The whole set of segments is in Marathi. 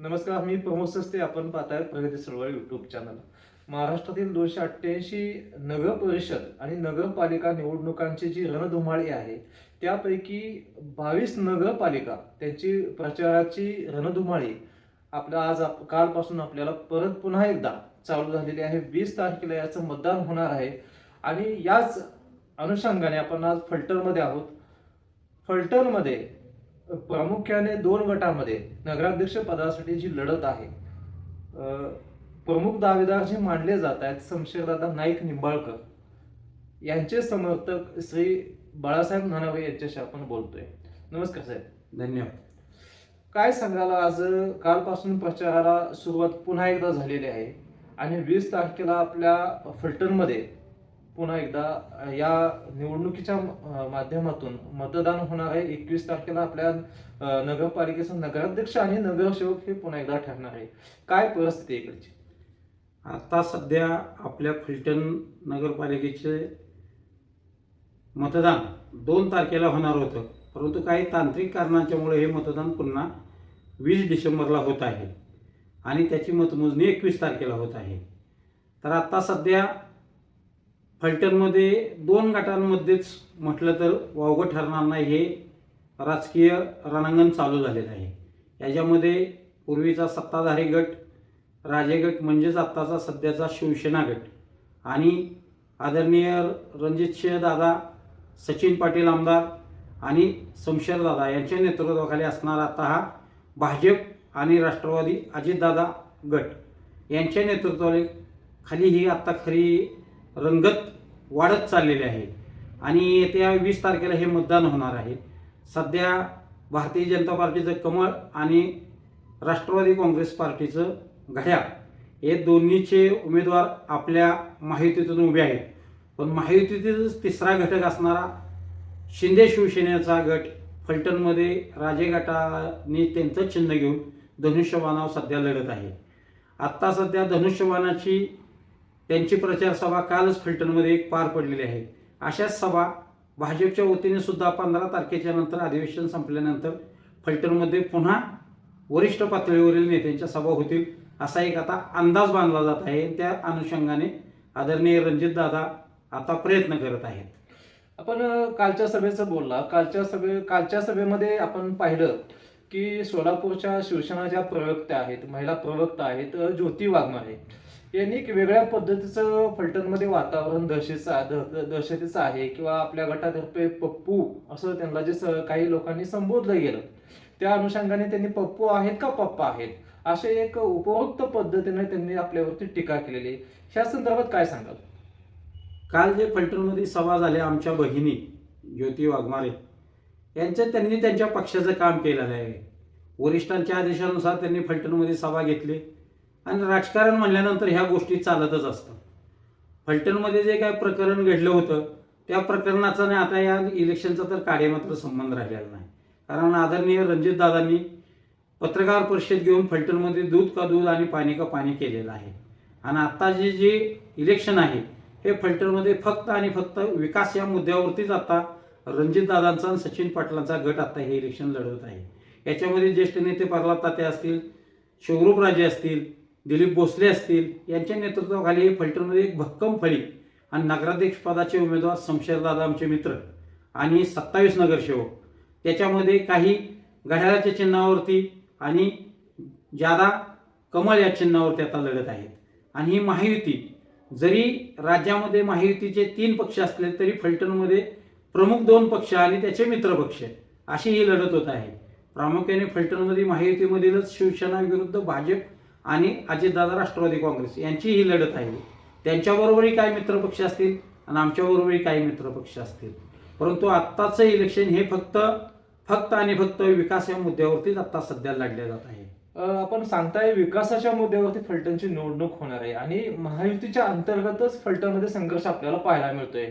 नमस्कार, मी प्रमोद सस्ते. आपण पाहताय प्रगती चळवळ यूट्यूब चॅनल. महाराष्ट्रातील 288 नगर परिषद आणि नगरपालिका निवडणुकांची जी रणधुमाळी आहे, त्यापैकी 22 नगरपालिका त्यांची प्रचाराची रणधुमाळी कालपासून आपल्याला परत पुन्हा एकदा चालू झालेली आहे. 20 तारखेला याचं मतदान होणार आहे आणि याच अनुषंगाने आपण आज फलटणमध्ये आहोत. फलटणमध्ये प्रामुख्याने 2 गटामध्ये नगराध्यक्ष पदासाठी जी लढत आहे, प्रमुख दावेदार जे मानले जात आहेत शमशेरदादा नाईक निंबाळकर यांचे समर्थक श्री बाळासाहेब नानावरे यांच्याशी आपण बोलतोय. नमस्कार साहेब. धन्यवाद. काय सांगाल, आज कालपासून प्रचाराला सुरुवात पुन्हा एकदा झालेली आहे आणि 20 तारखेला आपल्या फलटणमध्ये पुन्हा एकदा या निवडणुकीच्या माध्यमातून मतदान होणार आहे. 21 तारखेला आपल्या नगरपालिकेचा नगराध्यक्ष आणि नगरसेवक हे पुन्हा एकदा ठरणार आहे. काय परिस्थिती आहे इकडची? आता सध्या आपल्या फलटण नगरपालिकेचे मतदान 2 तारखेला होणार होतं, परंतु काही तांत्रिक कारणांच्यामुळे हे मतदान पुन्हा 20 डिसेंबरला होत आहे आणि त्याची मतमोजणी 21 तारखेला होत आहे. तर आता सध्या फलटणमध्ये 2 गटांमध्येच म्हटलं तर वावगं ठरणार नाही हे राजकीय रणांगण चालू झालेलं आहे. याच्यामध्ये पूर्वीचा सत्ताधारी गट, राजे गट म्हणजेच आत्ताचा सध्याचा शिवसेना गट आणि आदरणीय रणजितसिंह दादा, सचिन पाटील आमदार आणि शमशेरदादा यांच्या नेतृत्वाखाली असणारा आता हा भाजप आणि राष्ट्रवादी अजितदादा गट यांच्या नेतृत्वाखाली ही आत्ता खरी रंगत वाढत चाललेली आहे आणि येत्या 20 तारखेला हे मतदान होणार आहे. सध्या भारतीय जनता पार्टीचं कमळ आणि राष्ट्रवादी काँग्रेस पार्टीचं घड्याळ हे दोन्हीचे उमेदवार आपल्या महायुतीतून उभे आहेत. पण महायुतीतील तिसरा घटक असणारा शिंदे शिवसेनेचा गट फलटणमध्ये राजे गटाने त्यांचं चिन्ह घेऊन धनुष्यबाणावर सध्या लढत आहे. आत्ता सध्या धनुष्यबाणाची त्यांची प्रचार सभा कालच फलटणमध्ये एक पार पडलेली आहे. अशाच सभा भाजपच्या वतीने सुद्धा 15 तारखेच्या नंतर अधिवेशन संपल्यानंतर फलटणमध्ये पुन्हा वरिष्ठ पातळीवरील नेत्यांच्या सभा होतील असा एक आता अंदाज बांधला जात आहे. त्या अनुषंगाने आदरणीय रणजितदादा आता प्रयत्न करत आहेत. आपण कालच्या सभेचं बोलला. कालच्या सभेमध्ये आपण पाहिलं की सोलापूरच्या शिवसेना ज्या प्रवक्त्या आहेत, महिला प्रवक्ता आहेत, ज्योती वाघमारे यांनी एक वेगळ्या पद्धतीचं फलटणमध्ये वातावरण दहशतीचं आहे किंवा आपल्या गटातर्फे पप्पू असं त्यांना जे काही लोकांनी संबोधलं गेलं, त्या अनुषंगाने त्यांनी पप्पू आहेत का पप्पा आहेत असे एक उपरोक्त पद्धतीने त्यांनी आपल्यावरती टीका केलेली. ह्या संदर्भात काय सांगाल? काल जे फलटणमध्ये सभा झाली, आमच्या बहिणी ज्योती वाघमारे त्यांनी त्यांच्या पक्षाचं काम केलेलं आहे. वरिष्ठांच्या आदेशानुसार त्यांनी फलटणमध्ये सभा घेतली आणि राजकारण म्हणल्यानंतर ह्या गोष्टी चालतच असतात. फलटणमध्ये जे काय प्रकरण घडलं होतं त्या प्रकरणाचा नाही आता या इलेक्शनचा तर काडीमात्र संबंध राहिलेला नाही. कारण आदरणीय रणजितदादांनी पत्रकार परिषद घेऊन फलटणमध्ये दूध का दूध आणि पाणी का पाणी केलेलं आहे. आणि आता जे इलेक्शन आहे हे फलटणमध्ये फक्त आणि फक्त विकास या मुद्द्यावरतीच आता रणजितदादांचा आणि सचिन पाटलांचा गट आता हे इलेक्शन लढवत आहे. याच्यामध्ये ज्येष्ठ नेते प्रल्हाद ताते असतील, शिवरूपराजे असतील, दिलीप भोसले असतील यांच्या नेतृत्वाखाली फलटणमध्ये एक भक्कम फळी आणि नगराध्यक्ष पदाचे उमेदवार शमशेरदादा आमचे मित्र आणि 27 नगरसेवक, त्याच्यामध्ये काही घड्याळाच्या चिन्हावरती आणि जादा कमळ या चिन्हावरती आता लढत आहेत. आणि ही महायुती, जरी राज्यामध्ये महायुतीचे 3 पक्ष असले तरी फलटणमध्ये प्रमुख 2 पक्ष आणि त्याचे मित्रपक्ष अशी ही लढत होत आहे. प्रामुख्याने फलटणमध्ये महायुतीमधीलच शिवसेना विरुद्ध भाजप आणि अजितदादा राष्ट्रवादी काँग्रेस यांची ही लढत आहे. त्यांच्याबरोबरही काही मित्रपक्ष असतील आणि आमच्याबरोबरही काही मित्रपक्ष असतील. परंतु आत्ताचं इलेक्शन हे फक्त आणि फक्त विकास या मुद्द्यावरतीच आता सध्या लढल्या जात आहे. आपण सांगताय विकासाच्या मुद्द्यावरती फलटणची निवडणूक होणार आहे आणि महायुतीच्या अंतर्गतच फलटणमध्ये संघर्ष आपल्याला पाहायला मिळतोय.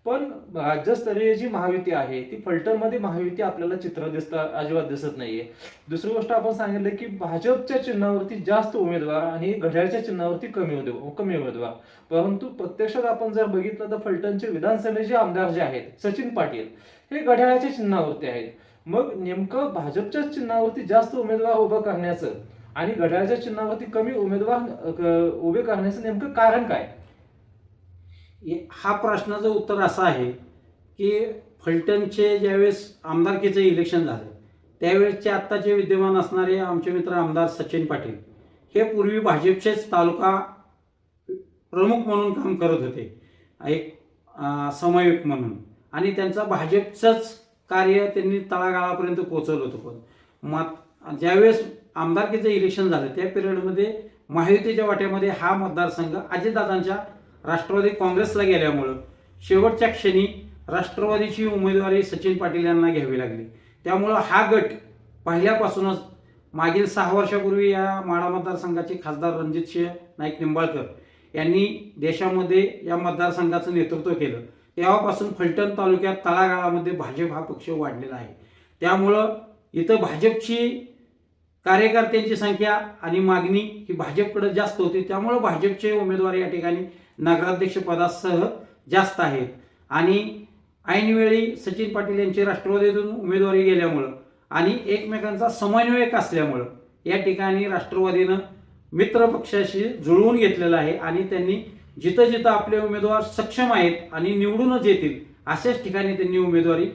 पण राज्यस्तरीय जी महायुती आहे ती फलटणमध्ये महायुती आपल्याला चित्र अजिबात दिसत नाहीये. दुसरी गोष्ट आपण सांगितलं की भाजपच्या चिन्हावरती जास्त उमेदवार आणि घड्याळच्या चिन्हावरती कमी उमेदवार. परंतु प्रत्यक्षात आपण जर बघितलं तर फलटणचे विधानसभेचे आमदार जे आहेत सचिन पाटील हे घड्याळाच्या चिन्हावरती आहेत. मग नेमकं भाजपच्या चिन्हावरती जास्त उमेदवार उभं करण्याचं आणि घड्याळाच्या चिन्हावरती कमी उमेदवार उभे करण्याचं नेमकं कारण काय? हा प्रश्नाचं उत्तर असं आहे की फलटणचे ज्यावेळेस आमदारकीचं इलेक्शन झालं त्यावेळेसचे आत्ताचे विद्यमान असणारे आमचे मित्र आमदार सचिन पाटील हे पूर्वी भाजपचेच तालुका प्रमुख म्हणून काम करत होते, एक समन्वयक म्हणून, आणि त्यांचा भाजपचंच कार्य त्यांनी तळागाळापर्यंत पोहोचवलं होतं. पण ज्यावेळेस आमदारकीचं इलेक्शन झालं त्या पिरियडमध्ये महायुतीच्या वाट्यामध्ये हा मतदारसंघ अजितदादांच्या राष्ट्रवादी काँग्रेसला गेल्यामुळं शेवटच्या क्षणी राष्ट्रवादीची उमेदवारी सचिन पाटील यांना घ्यावी लागली. त्यामुळं हा गट पहिल्यापासूनच मागील 6 वर्षापूर्वी या माढा मतदारसंघाचे खासदार रणजितसिंह नाईक निंबाळकर यांनी देशामध्ये या मतदारसंघाचं नेतृत्व केलं. तेव्हापासून फलटण तालुक्यात तळागाळामध्ये भाजप हा पक्ष वाढलेला आहे. त्यामुळं इथं भाजपची कार्यकर्त्यांची संख्या आणि मागणी ही भाजपकडे जास्त होती. त्यामुळं भाजपचे उमेदवार या ठिकाणी नगराध्यक्षपदासह जास्त आहेत. आणि ऐनवेळी सचिन पाटील यांची राष्ट्रवादीतून उमेदवारी गेल्यामुळं आणि एकमेकांचा समन्वयक असल्यामुळं या ठिकाणी राष्ट्रवादीनं मित्र पक्षाशी जुळवून घेतलेलं आहे आणि त्यांनी जिथं जिथं आपले उमेदवार सक्षम आहेत आणि निवडूनच येतील अशाच ठिकाणी त्यांनी उमेदवारी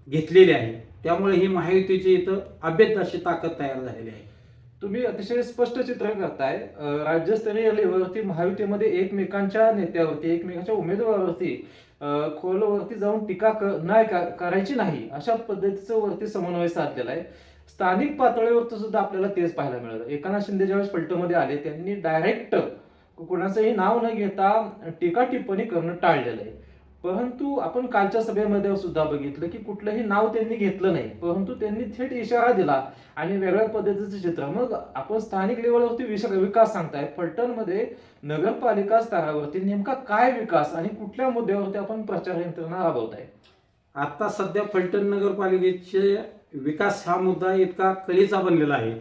घेतलेली आहे. त्यामुळे ही महायुतीची इथं अभेद्य अशी ताकद तयार झालेली आहे. तुम्ही अतिशय स्पष्ट चित्र करताय. राज्यस्तरीय लेवलवरती महायुतीमध्ये एकमेकांच्या नेत्यावरती, एकमेकांच्या उमेदवारावरती खोलवरती जाऊन टीका करायची नाही अशा पद्धतीचं वरती समन्वय साधलेला आहे. स्थानिक पातळीवरती सुद्धा आपल्याला तेच पाहायला मिळालं. एकनाथ शिंदे ज्यावेळेस फलटणमध्ये आले त्यांनी डायरेक्ट कोणाचंही नाव न घेता टीका टिप्पणी करणं टाळलेलं आहे. परंतु आपण कालच्या सभेमध्ये सुद्धा बघितलं की कुठलंही नाव त्यांनी घेतलं नाही, परंतु त्यांनी थेट इशारा दिला आणि वेगळ्या पद्धतीचं चित्र. मग आपण स्थानिक लेवलवरती विकास सांगताय, फलटणमध्ये नगरपालिका स्तरावरती नेमका काय विकास आणि कुठल्या मुद्द्यावरती आपण प्रचार यंत्रणा राबवताय? आता सध्या फलटण नगरपालिकेचे विकास हा मुद्दा इतका कळीचा बनलेला आहे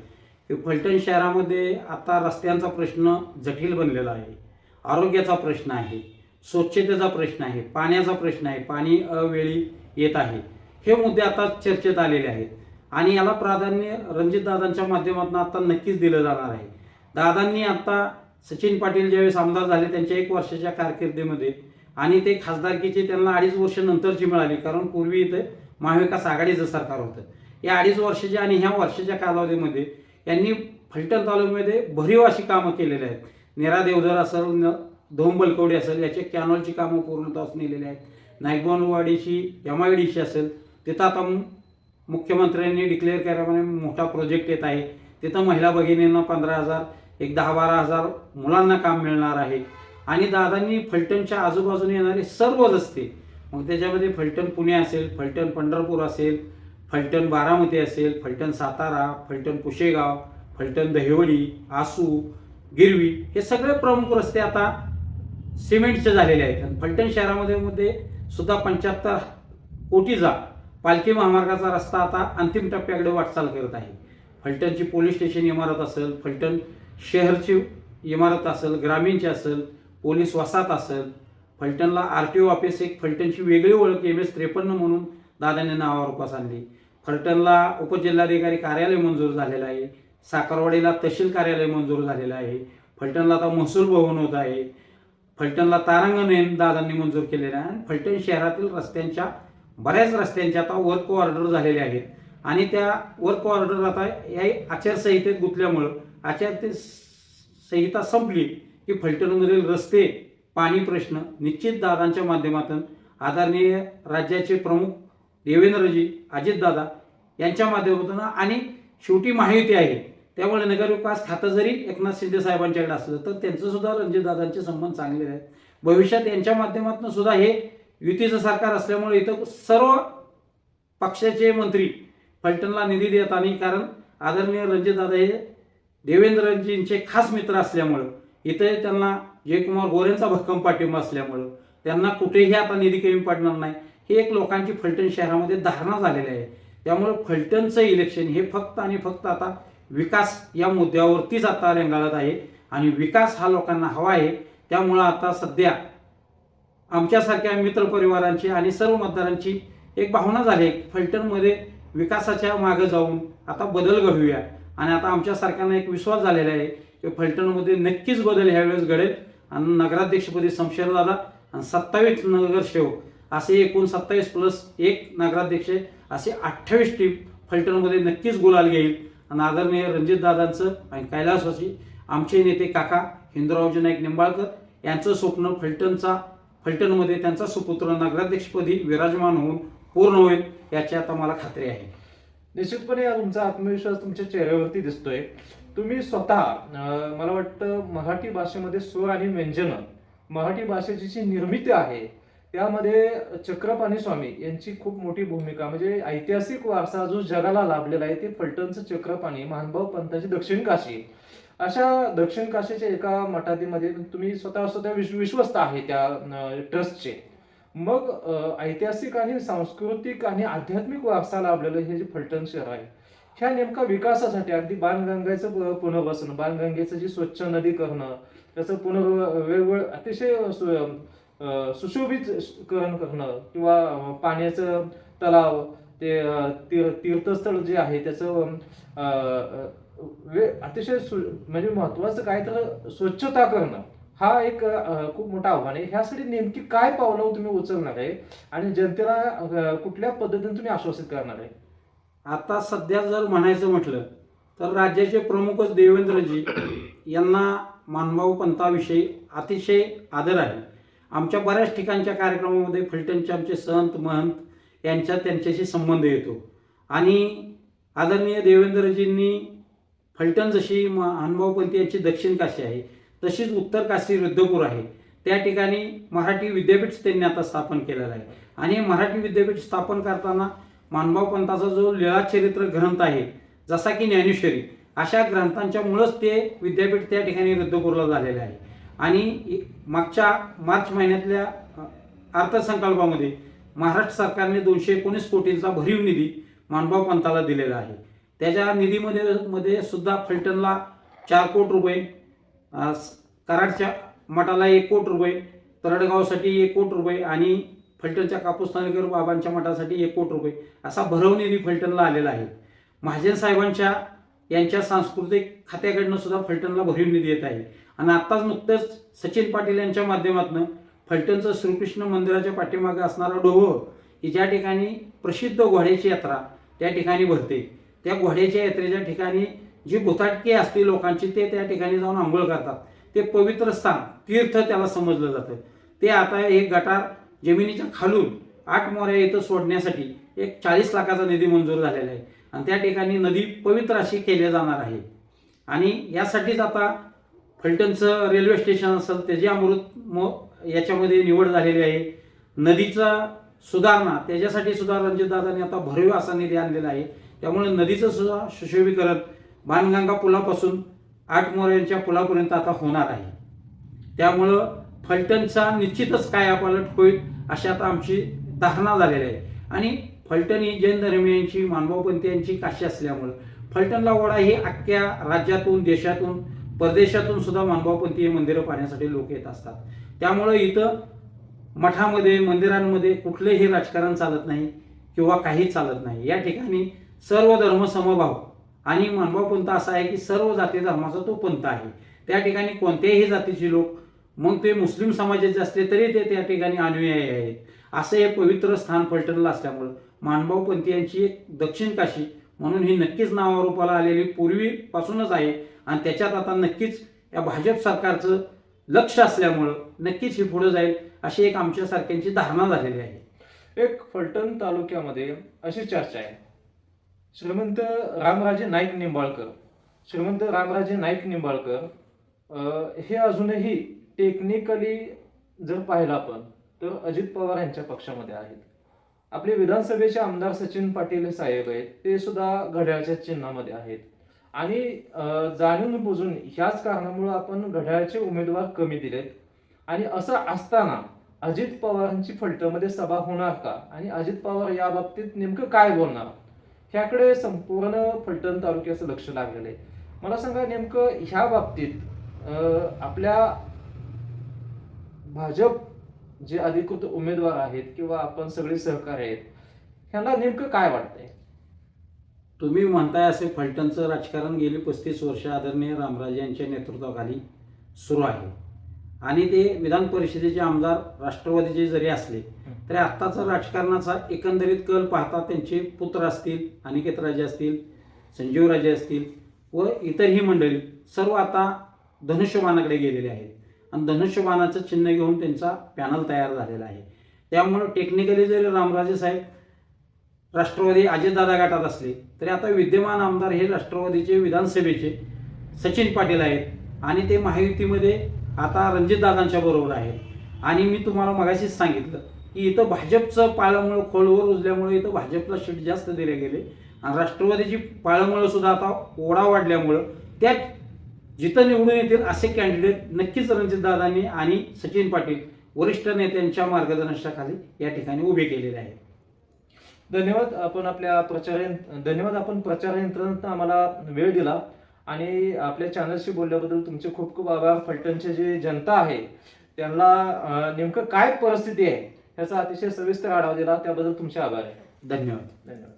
की फलटण शहरामध्ये आता रस्त्यांचा प्रश्न जटिल बनलेला आहे, आरोग्याचा प्रश्न आहे, स्वच्छतेचा प्रश्न आहे, पाण्याचा प्रश्न आहे, पाणी अवेळी येत आहे. हे मुद्दे आता चर्चेत आलेले आहेत आणि याला प्राधान्य रणजितदादांच्या माध्यमातून आता नक्कीच दिलं जाणार आहे. दादांनी आता सचिन पाटील ज्यावेळेस आमदार झाले त्यांच्या 1 वर्षाच्या कारकिर्दीमध्ये आणि ते खासदारकीचे त्यांना 2.5 वर्ष नंतरची मिळाली, कारण पूर्वी इथं महाविकास आघाडीचं सरकार होतं. या 2.5 वर्षाच्या आणि ह्या वर्षाच्या कालावधीमध्ये यांनी फलटण तालुक्यामध्ये भरीव अशी कामं केलेली आहेत. नेरा देवधर असेल, धोम बलकवडी असेल, याचे कॅनॉलची कामं पूर्णतः नेलेली आहेत. नाईकबानवाडीची MIDC असेल, तिथं आता मुख्यमंत्र्यांनी डिक्लेअर केल्याप्रमाणे मोठा प्रोजेक्ट येत आहे. तिथं महिला भगिनींना 15,000 एक 10-12,000 मुलांना काम मिळणार आहे. आणि दादांनी फलटणच्या आजूबाजूने येणारे सर्व रस्ते, मग त्याच्यामध्ये फलटण पुणे असेल, फलटण पंढरपूर असेल, फलटण बारामती असेल, फलटण सातारा, फलटण कुशेगाव, फलटण दहिवडी, आसू, गिरवी, हे सगळे प्रमुख रस्ते आता सिमेंटचे झालेले आहेत. आणि फलटण शहरामध्ये सुद्धा 75 कोटीचा पालखी महामार्गाचा रस्ता आता अंतिम टप्प्याकडे वाटचाल करत आहे. फलटणची पोलीस स्टेशन इमारत असेल, फलटण शहरची इमारत असेल, ग्रामीणची असेल, पोलीस वसाहत असेल, फलटणला RTO ऑफिस, एक फलटणची वेगळी ओळख MS53 म्हणून दादांनी नावारूपास आणली. फलटणला उपजिल्हाधिकारी कार्यालय मंजूर झालेलं आहे. साखरवाडीला तहसील कार्यालय मंजूर झालेलं आहे. फलटणला आता महसूल भवन होत आहे. फलटणला तारांगण दादांनी मंजूर केलेलं आहे. आणि फलटण शहरातील रस्त्यांच्या बऱ्याच रस्त्यांच्या आता वर्क ऑर्डर झालेले आहेत आणि त्या वर्क ऑर्डर आता या आचारसंहितेत गुंतल्यामुळं आचारसंहिता संपली की फलटणमधील रस्ते, पाणी प्रश्न निश्चित दादांच्या माध्यमातून आदरणीय राज्याचे प्रमुख देवेंद्रजी अजितदादा यांच्या माध्यमातून, आणि शेवटी महायुती आहे त्यामुळे नगरविकास खातं जरी एकनाथ शिंदे साहेबांच्याकडे असलं तर त्यांचं सुद्धा रणजितदादांचे संबंध चांगले आहेत. भविष्यात यांच्या माध्यमातून सुद्धा हे युतीचं सरकार असल्यामुळे इथं सर्व पक्षाचे मंत्री फलटणला निधी देत आणि कारण आदरणीय रणजितदादा हे देवेंद्रजींचे खास मित्र असल्यामुळं इथे त्यांना जयकुमार गोरेंचा भक्कम पाठिंबा असल्यामुळं त्यांना कुठेही आता निधी कमी पडणार नाही, ही एक लोकांची फलटण शहरामध्ये धारणा झालेली आहे. त्यामुळे फलटणचं इलेक्शन हे फक्त आणि फक्त आता विकास या मुद्द्यावरतीच आता रेंगाळत आहे आणि विकास हा लोकांना हवा आहे. त्यामुळं आता सध्या आमच्यासारख्या मित्रपरिवारांची आणि सर्व मतदारांची एक भावना झाली आहे फलटणमध्ये विकासाच्या मागे जाऊन आता बदल घडूया आणि आता आमच्या सरकारला एक विश्वास झालेला आहे की फलटणमध्ये नक्कीच बदल ह्यावेळेस घडेल आणि नगराध्यक्षपदी शमशेरदादा आणि 27 नगरसेवक असे एकूण 27+1 नगराध्यक्ष असे 28 टीम फलटणमध्ये नक्कीच गुलाल घेईल आणि आदरणीय रणजितदादांचं आणि कैलासवासी आमचे नेते काका हिंदूरावजी नाईक निंबाळकर यांचं स्वप्न फलटणमध्ये त्यांचा सुपुत्र नगराध्यक्षपदी विराजमान होऊन पूर्ण होईल याची आता मला खात्री आहे. निश्चितपणे तुमचा आत्मविश्वास तुमच्या चेहऱ्यावरती दिसतोय. तुम्ही स्वतः मला वाटतं मराठी भाषेमध्ये स्वर आणि व्यंजनं, मराठी भाषेची जी निर्मिती आहे त्यामध्ये चक्रपाणी स्वामी यांची खूप मोठी भूमिका, म्हणजे ऐतिहासिक वारसा जो जगाला लाभलेला आहे ते फलटणचं चक्रपाणी महानुभाव पंथाची दक्षिण काशी, अशा दक्षिण काशीच्या एका मठातीमध्ये तुम्ही स्वतः विश्वस्त आहे त्या ट्रस्टचे. मग ऐतिहासिक आणि सांस्कृतिक आणि आध्यात्मिक वारसा लाभलेलं हे जे फलटण शहर आहे ह्या नेमका विकासासाठी अगदी बाणगंगेचं पुनर्वसन, बाणगंगेचं जी स्वच्छ नदी करणं, त्याचं वेगवेगळं अतिशय सुशोभीकरण करणं किंवा पाण्याचं तलाव ते तीर्थस्थळ जे आहे त्याचं अतिशय म्हणजे महत्वाचं काय तर स्वच्छता करणं हा एक खूप मोठं आव्हान आहे. ह्यासाठी नेमकी काय पावलं तुम्ही उचलणार आहे आणि जनतेला कुठल्या पद्धतीने तुम्ही आश्वासित करणार आहे? आता सध्या जर म्हणायचं म्हटलं तर राज्याचे प्रमुखच देवेंद्रजी यांना महानुभाव पंथाविषयी अतिशय आदर आहे. आमच्या बऱ्याच ठिकाणच्या कार्यक्रमामध्ये फलटणचे आमचे संत महंत त्यांच्याशी संबंध येतो आणि आदरणीय देवेंद्रजींनी फलटण जशी महानुभावपंथी यांची दक्षिण काशी आहे तशीच उत्तर काशी रुद्रपूर आहे त्या ठिकाणी मराठी विद्यापीठ त्यांनी आता स्थापन केलेलं आहे आणि मराठी विद्यापीठ स्थापन करताना महानुभाव पंथाचा जो लीळाचरित्र ग्रंथ आहे जसा की ज्ञानेश्वरी अशा ग्रंथांच्या मुळेच ते विद्यापीठ त्या ठिकाणी रुद्रपूरला झालेलं आहे. आणि मागच्या मार्च महिन्यातल्या अर्थसंकल्पामध्ये महाराष्ट्र सरकारने 219 कोटींचा भरीव निधी महानुभाव पंथाला दिलेला आहे. त्याच्या निधीमध्ये सुद्धा फलटणला 4 कोटी रुपये, कराडच्या मठाला 1 कोटी रुपये, तरडगावसाठी 1 कोटी रुपये आणि फलटणच्या कापूसनालेकर बाबांच्या मठासाठी 1 कोटी रुपये असा भरव निधी फलटणला आलेला आहे. महाजन साहेबांच्या यांच्या सांस्कृतिक खात्याकडनं सुद्धा फलटणला भरीव निधी येत आहे. आणि आत्ताच नुकतंच सचिन पाटील यांच्या माध्यमातून फलटणचं श्रीकृष्ण मंदिराच्या पाठीमागे असणारा डोह की ज्या ठिकाणी प्रसिद्ध घोड्याची यात्रा त्या ठिकाणी भरते, त्या घोड्याच्या यात्रेच्या ठिकाणी जी भुताटकी असते लोकांची ते त्या ठिकाणी जाऊन आंघोळ करतात. ते पवित्र स्थान तीर्थ त्याला समजलं जातं. ते आता एक गटार जमिनीच्या खालून 8 मोऱ्या इथं सोडण्यासाठी एक 40 लाखाचा निधी मंजूर झालेला आहे आणि त्या ठिकाणी नदी पवित्र अशी केली जाणार आहे. आणि यासाठीच आता फलटणचं रेल्वे स्टेशन असेल त्याची याच्यामध्ये निवड झालेली आहे. नदीचा सुधारणा त्याच्यासाठी सुद्धा रणजितदादांनी आता भरीव असा निधी आणलेला आहे. त्यामुळे नदीचं सुद्धा सुशोभीकरण बाणगंगा पुलापासून 8 मोऱ्यांच्या पुलापर्यंत आता होणार आहे. त्यामुळं फलटणचा निश्चितच कायापालट होईल अशी आता आमची धारणा झालेली आहे. आणि फलटण ही जैन धर्मीयांची महानुभावपंथी यांची काशी असल्यामुळं फलटणला ओढा ही अख्ख्या राज्यातून देशातून परदेशातून सुद्धा महानुभावपंथी मंदिरं पाहण्यासाठी लोक येत असतात. त्यामुळं इथं मठामध्ये मंदिरांमध्ये कुठलेही राजकारण चालत नाही किंवा काही चालत नाही. या ठिकाणी सर्व धर्म समभाव आणि महानुभाव पंथ असा आहे की सर्व जाती धर्माचा तो पंथ आहे. त्या ठिकाणी कोणत्याही जातीचे लोक मग ते मुस्लिम समाजाचे असले तरी ते त्या ठिकाणी अनुयायी आहेत. असं हे पवित्र स्थान फलटणला असल्यामुळं महानुभाव पंथी यांची एक दक्षिण काशी म्हणून ही नक्कीच नावारूपाला आलेली पूर्वीपासूनच आहे. आणि त्याच्यात आता नक्कीच या भाजप सरकारचं लक्ष असल्यामुळं नक्कीच ही पुढे जाईल अशी एक आमच्या सारख्यांची धारणा झालेली आहे. एक फलटण तालुक्यामध्ये अशी चर्चा आहे, श्रीमंत रामराजे नाईक निंबाळकर हे अजूनही टेक्निकली जर पाहिलं आपण तर अजित पवार यांच्या पक्षामध्ये आहेत. आपले विधानसभेचे आमदार सचिन पाटील साहेब आहेत ते सुद्धा घड्याळच्या चिन्हामध्ये आहेत. आणि जाणून बुजून ह्याच कारणामुळे आपण घड्याळचे उमेदवार कमी दिलेत. आणि असं असताना अजित पवारांची फलटणमध्ये सभा होणार का आणि अजित पवार या बाबतीत नेमकं काय बोलणार ह्याकडे संपूर्ण फलटण तालुक्याचं लक्ष लागलेलं आहे. मला सांगा नेमकं ह्या बाबतीत आपल्या भाजप जे अधिकृत उमेदवार आहेत किंवा आपण सगळे सहकारी आहेत ह्यांना नेमकं काय वाटतंय? तुम्ही म्हणताय असे फलटणचं राजकारण गेली 35 वर्ष आदरणीय रामराजे यांच्या नेतृत्वाखाली सुरू आहे आणि ते विधान परिषदेचे आमदार राष्ट्रवादीचे जरी असले तरी आत्ताचा राजकारणाचा एकंदरीत कल पाहता त्यांचे पुत्र असतील, अनिकेतराजे असतील, संजीवराजे असतील व इतरही मंडळी सर्व आता धनुष्यबाणाकडे गेलेले आहेत आणि धनुष्यबाणाचं चिन्ह घेऊन त्यांचा पॅनल तयार झालेला आहे. त्यामुळं टेक्निकली जरी रामराजे साहेब राष्ट्रवादी अजितदादा गटात असले तरी आता विद्यमान आमदार हे राष्ट्रवादीचे विधानसभेचे सचिन पाटील आहेत आणि ते महायुतीमध्ये आता रणजितदादांच्या बरोबर आहेत. आणि मी तुम्हाला मगाशीच सांगितलं की इथं भाजपचं पाळमुळं खोलवर रुजल्यामुळे इथं भाजपला सीट जास्त दिले गेले आणि राष्ट्रवादीची पाळमुळं सुद्धा आता ओढा वाढल्यामुळं त्या जिथं निवडून येतील असे कॅन्डिडेट नक्कीच रणजितदादांनी आणि सचिन पाटील वरिष्ठ नेत्यांच्या मार्गदर्शनाखाली या ठिकाणी उभे केलेले आहेत. धन्यवाद. धन्यवाद आपण प्रचार यंत्रणेत आम्हाला वेळ दिला आणि आपल्या चॅनलशी बोलल्याबद्दल तुमचे खूप खूप आभार. फलटणचे जे जनता आहे त्यांना नेमकं काय परिस्थिती आहे ह्याचा अतिशय सविस्तर आढावा दिला त्याबद्दल तुमचे आभार आहे. धन्यवाद. धन्यवाद.